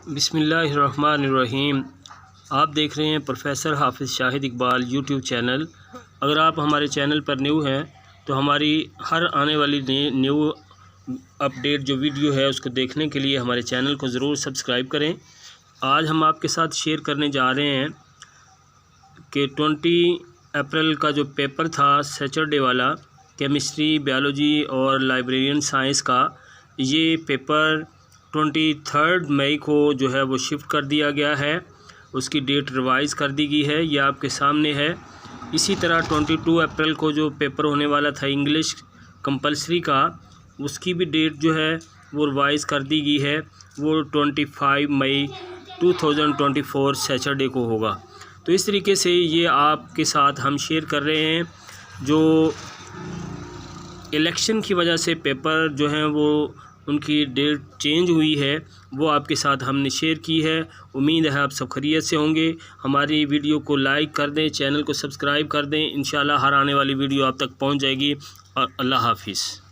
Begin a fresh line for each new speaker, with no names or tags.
बिस्मिल्लाहिर्रहमानिर्रहीम। आप देख रहे हैं प्रोफेसर हाफिज़ शाहिद इकबाल यूट्यूब चैनल। अगर आप हमारे चैनल पर न्यू हैं तो हमारी हर आने वाली न्यू अपडेट जो वीडियो है उसको देखने के लिए हमारे चैनल को ज़रूर सब्सक्राइब करें। आज हम आपके साथ शेयर करने जा रहे हैं कि 20 अप्रैल का जो पेपर था सैटरडे वाला, केमिस्ट्री, बायोलॉजी और लाइब्रेरियन साइंस का, ये पेपर 23 मई को जो है वो शिफ्ट कर दिया गया है। उसकी डेट रिवाइज़ कर दी गई है, ये आपके सामने है। इसी तरह 22 अप्रैल को जो पेपर होने वाला था इंग्लिश कंपलसरी का, उसकी भी डेट जो है वो रिवाइज़ कर दी गई है। वो 25 मई 2024 सैटरडे को होगा। तो इस तरीके से ये आपके साथ हम शेयर कर रहे हैं। जो इलेक्शन की वजह से पेपर जो हैं वो उनकी डेट चेंज हुई है, वो आपके साथ हमने शेयर की है। उम्मीद है आप सब खैरियत से होंगे। हमारी वीडियो को लाइक कर दें, चैनल को सब्सक्राइब कर दें। इंशाल्लाह हर आने वाली वीडियो आप तक पहुंच जाएगी। और अल्लाह हाफिज़।